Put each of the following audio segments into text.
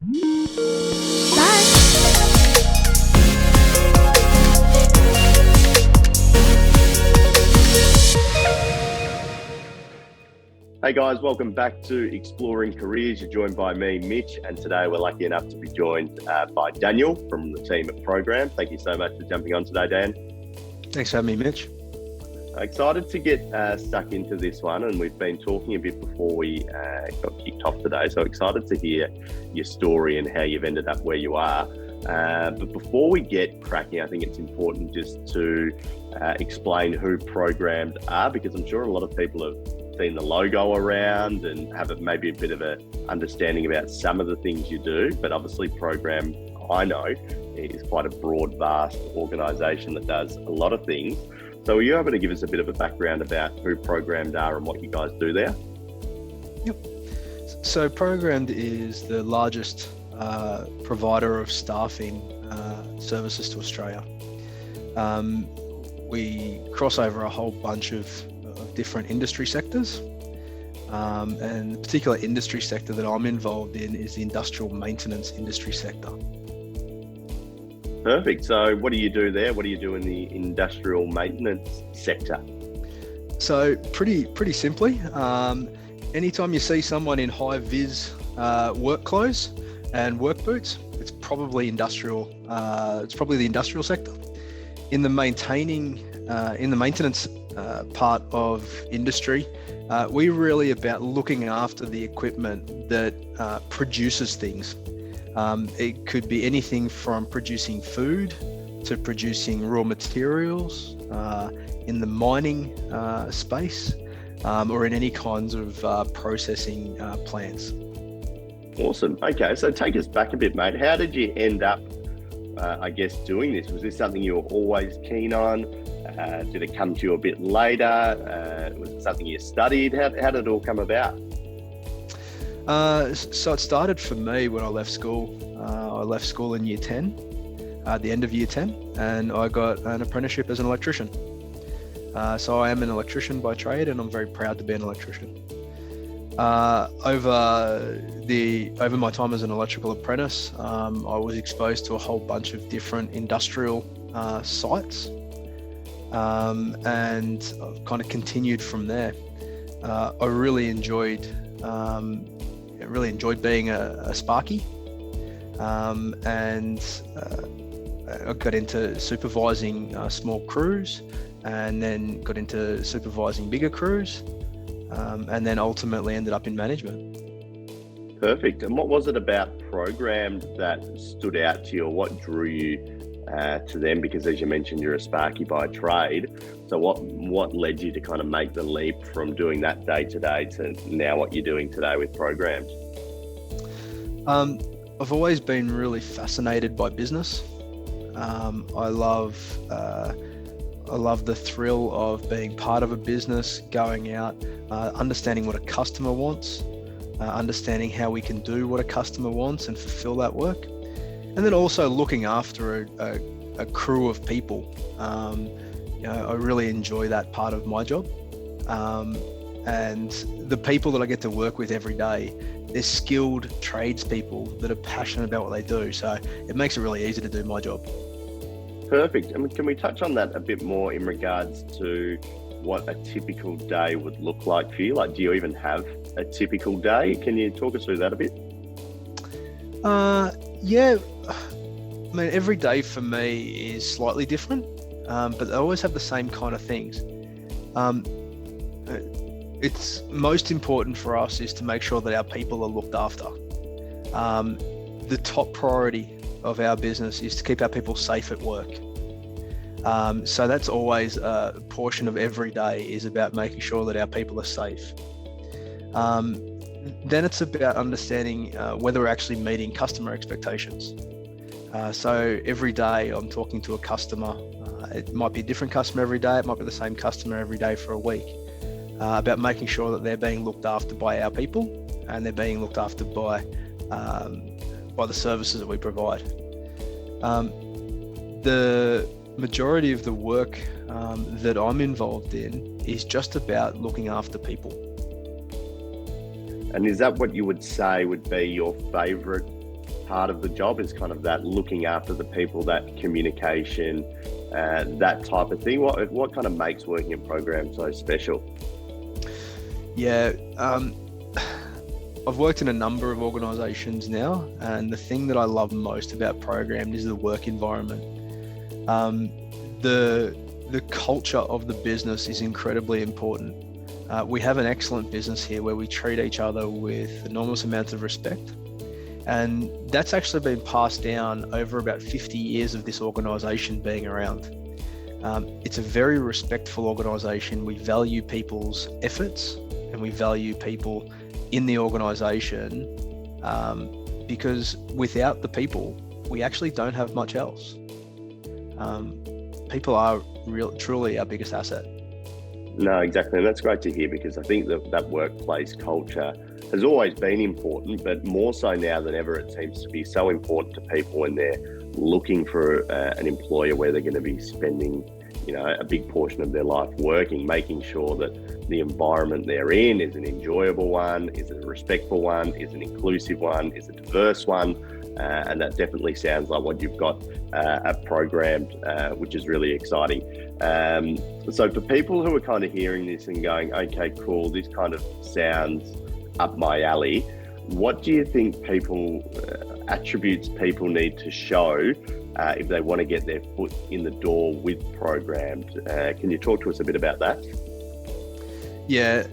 Hey guys, welcome back to Exploring Careers. You're joined by me, Mitch, and today we're lucky enough to be joined by Daniel from the team at Program. Thank you so much for jumping on today, Dan. Thanks for having me, Mitch. Excited to get stuck into this one, and we've been talking a bit before we got kicked off today, so excited to hear your story and how you've ended up where you are. But before we get cracking, I think it's important just to explain who Programmed are, because I'm sure a lot of people have seen the logo around and have maybe a bit of an understanding about some of the things you do, but obviously Program, I know, is quite a broad, vast organisation that does a lot of things. So are you able to give us a bit of a background about who Programmed are and what you guys do there? Yep. So Programmed is the largest provider of staffing services to Australia. We cross over a whole bunch of different industry sectors, and the particular industry sector that I'm involved in is the industrial maintenance industry sector. Perfect. So what do you do there? What do you do in the industrial maintenance sector? So pretty simply, anytime you see someone in high vis work clothes and work boots, it's probably industrial. It's probably the industrial sector. In the maintenance part of industry, we're really about looking after the equipment that produces things. It could be anything from producing food to producing raw materials in the mining space, or in any kinds of processing plants. Awesome. Okay, so take us back a bit, mate. How did you end up, doing this? Was this something you were always keen on? Did it come to you a bit later? Was it something you studied? How did it all come about? So it started for me when I left school. I left school in year 10, at the end of year 10, and I got an apprenticeship as an electrician. So I am an electrician by trade, and I'm very proud to be an electrician. Over my time as an electrical apprentice, I was exposed to a whole bunch of different industrial sites, and I've kind of continued from there. I really enjoyed being a Sparky, and I got into supervising small crews, and then got into supervising bigger crews, and then ultimately ended up in management. Perfect. And what was it about Programmed that stood out to you, or what drew you to them? Because as you mentioned, you're a Sparky by trade. So what led you to kind of make the leap from doing that day to day to now what you're doing today with Programmed? I've always been really fascinated by business. I love the thrill of being part of a business, going out, understanding what a customer wants, understanding how we can do what a customer wants and fulfill that work. And then also looking after a crew of people. I really enjoy that part of my job. And the people that I get to work with every day, they're skilled tradespeople that are passionate about what they do. So it makes it really easy to do my job. Perfect. And can we touch on that a bit more in regards to what a typical day would look like for you? Like, do you even have a typical day? Can you talk us through that a bit? Yeah. I mean, every day for me is slightly different, but I always have the same kind of things. It's most important for us is to make sure that our people are looked after. The top priority of our business is to keep our people safe at work. So that's always a portion of every day is about making sure that our people are safe. Then it's about understanding whether we're actually meeting customer expectations. So every day I'm talking to a customer. It might be a different customer every day. It might be the same customer every day for a week. About making sure that they're being looked after by our people and they're being looked after by the services that we provide. The majority of the work that I'm involved in is just about looking after people. And is that what you would say would be your favourite part of the job is kind of that looking after the people, that communication, that type of thing. What kind of makes working at Program so special? Yeah, I've worked in a number of organisations now, and the thing that I love most about Programmed is the work environment. The culture of the business is incredibly important. We have an excellent business here where we treat each other with enormous amounts of respect. And that's actually been passed down over about 50 years of this organisation being around. It's a very respectful organisation. We value people's efforts and we value people in the organisation because without the people, we actually don't have much else. People are truly our biggest asset. No, exactly. And that's great to hear, because I think that workplace culture has always been important, but more so now than ever, it seems to be so important to people when they're looking for an employer where they're going to be spending, a big portion of their life working, making sure that the environment they're in is an enjoyable one, is a respectful one, is an inclusive one, is a diverse one. And that definitely sounds like what you've got Programmed, which is really exciting. So for people who are kind of hearing this and going, okay, cool, this kind of sounds up my alley, what do you think attributes people need to show if they want to get their foot in the door with Programmed? Can you talk to us a bit about that? Yeah,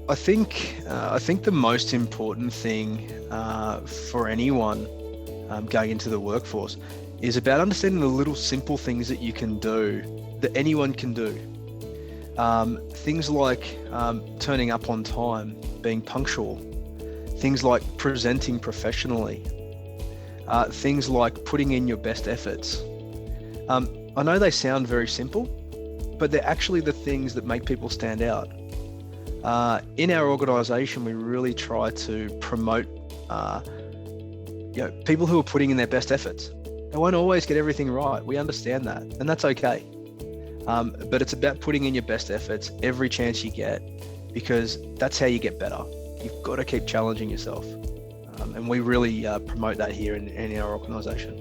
I think the most important thing for anyone going into the workforce is about understanding the little simple things that you can do, that anyone can do. Things like turning up on time, being punctual, things like presenting professionally, things like putting in your best efforts. I know they sound very simple, but they're actually the things that make people stand out. In our organisation, we really try to promote people who are putting in their best efforts. They won't always get everything right. We understand that, and that's okay. But it's about putting in your best efforts every chance you get, because that's how you get better. You've got to keep challenging yourself. And we really promote that here in our organisation.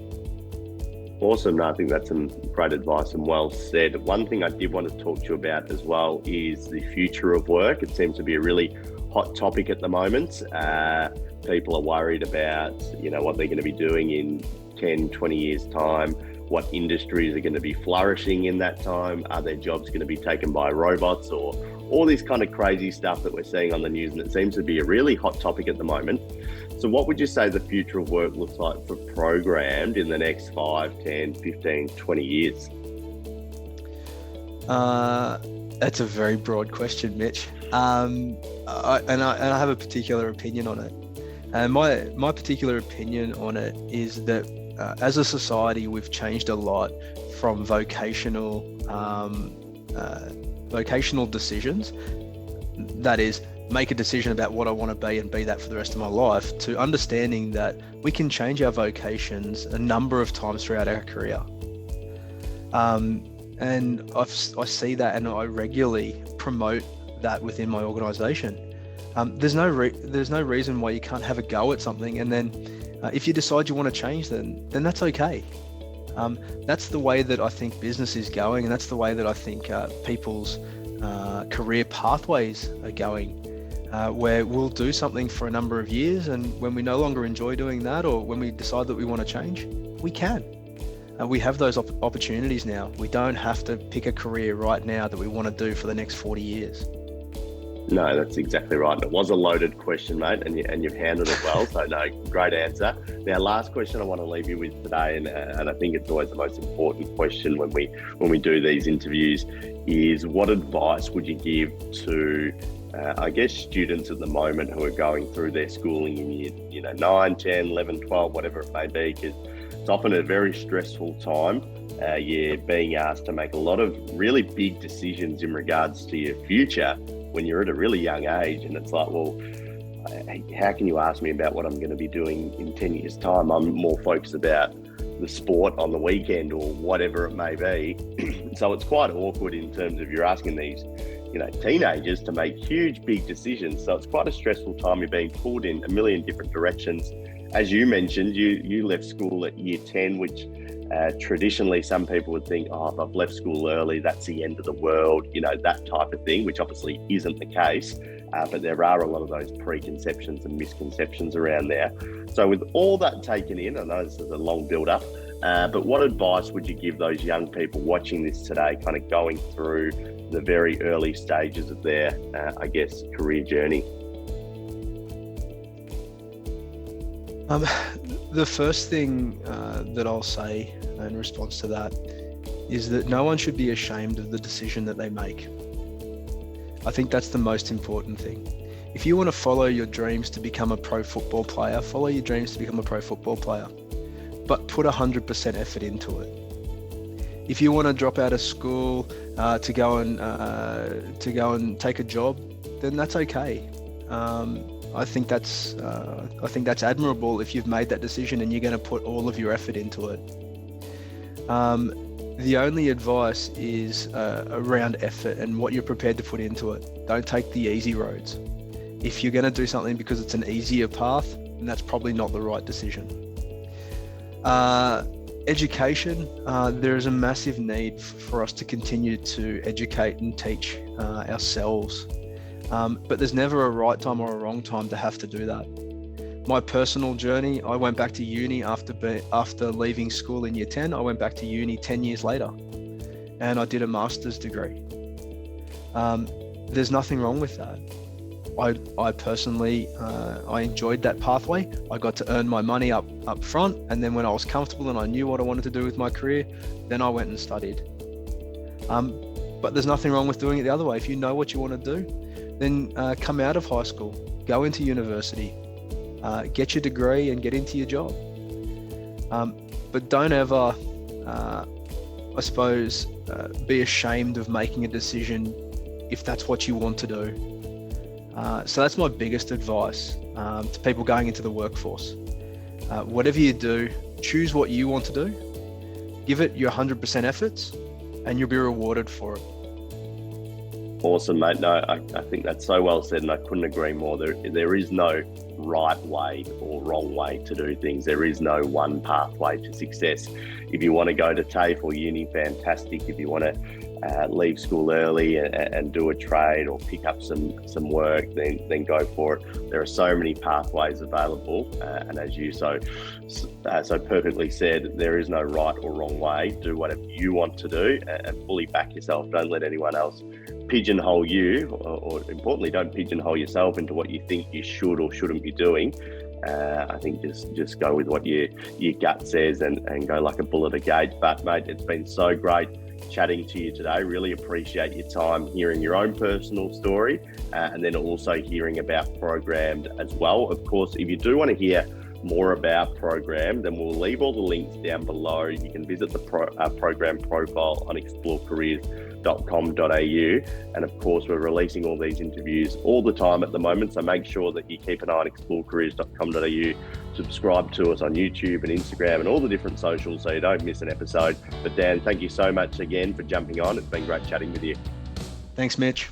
Awesome. No, I think that's some great advice and well said. One thing I did want to talk to you about as well is the future of work. It seems to be a really hot topic at the moment. People are worried about, what they're going to be doing in 10, 20 years' time, what industries are going to be flourishing in that time. Are their jobs going to be taken by robots, or all this kind of crazy stuff that we're seeing on the news? And it seems to be a really hot topic at the moment. So what would you say the future of work looks like for Programmed in the next 5, 10, 15, 20 years? That's a very broad question, Mitch. I have a particular opinion on it. And my particular opinion on it is that as a society, we've changed a lot from vocational decisions. That is, make a decision about what I want to be and be that for the rest of my life, to understanding that we can change our vocations a number of times throughout our career. And I see that, and I regularly promote that within my organisation. There's no reason why you can't have a go at something, and then if you decide you want to change, then that's okay. That's the way that I think business is going, and that's the way that I think people's career pathways are going, where we'll do something for a number of years, and when we no longer enjoy doing that, or when we decide that we want to change, we can. We have those opportunities now. We don't have to pick a career right now that we want to do for the next 40 years. No, that's exactly right. It was a loaded question, mate, and you've handled it well. So, no, great answer. Now, last question I want to leave you with today, and I think it's always the most important question when we do these interviews, is what advice would you give to, students at the moment who are going through their schooling in year 9, 10, 11, 12, whatever it may be, because it's often a very stressful time. You're being asked to make a lot of really big decisions in regards to your future when you're at a really young age, and it's like, well, how can you ask me about what I'm going to be doing in 10 years' time? I'm more focused about the sport on the weekend or whatever it may be. So it's quite awkward in terms of you're asking these teenagers to make huge, big decisions. So it's quite a stressful time. You're being pulled in a million different directions. As you mentioned, you left school at year 10, which traditionally some people would think, oh, if I've left school early, that's the end of the world, that type of thing, which obviously isn't the case. But there are a lot of those preconceptions and misconceptions around there. So with all that taken in, I know this is a long build up, but what advice would you give those young people watching this today, kind of going through the very early stages of their, career journey? The first thing that I'll say in response to that is that no one should be ashamed of the decision that they make. I think that's the most important thing. If you want to follow your dreams to become a pro football player, follow your dreams to become a pro football player, but put 100% effort into it. If you want to drop out of school to go and take a job, then that's okay. I think that's admirable if you've made that decision and you're going to put all of your effort into it. The only advice is around effort and what you're prepared to put into it. Don't take the easy roads. If you're going to do something because it's an easier path, then that's probably not the right decision. Education, there is a massive need for us to continue to educate and teach ourselves. But there's never a right time or a wrong time to have to do that. My personal journey, I went back to uni after leaving school in year 10. I went back to uni 10 years later and I did a master's degree. There's nothing wrong with that. I personally, I enjoyed that pathway. I got to earn my money up front, and then when I was comfortable and I knew what I wanted to do with my career, then I went and studied. But there's nothing wrong with doing it the other way. If you know what you want to do, then come out of high school, go into university, get your degree and get into your job. But don't ever, be ashamed of making a decision if that's what you want to do. So that's my biggest advice to people going into the workforce. Whatever you do, choose what you want to do, give it your 100% efforts, and you'll be rewarded for it. Awesome, mate. No, I think that's so well said, and I couldn't agree more. There is no right way or wrong way to do things. There is no one pathway to success. If you want to go to TAFE or uni, fantastic. If you want to leave school early and do a trade or pick up some work, then go for it. There are so many pathways available, and as you so perfectly said, there is no right or wrong way. Do whatever you want to do and fully back yourself. Don't let anyone else pigeonhole you, or importantly, don't pigeonhole yourself into what you think you should or shouldn't be doing. I think just go with what your gut says and go like a bull at a gate. But mate, it's been so great chatting to you today. Really appreciate your time, hearing your own personal story, and then also hearing about Programmed as well. Of course, if you do want to hear more about Programmed, then we'll leave all the links down below. You can visit the Programmed profile on explorecareers.com.au, and of course we're releasing all these interviews all the time at the moment, so make sure that you keep an eye on explorecareers.com.au. Subscribe to us on YouTube and Instagram and all the different socials so you don't miss an episode. But Dan, thank you so much again for jumping on. It's been great chatting with you. Thanks, Mitch.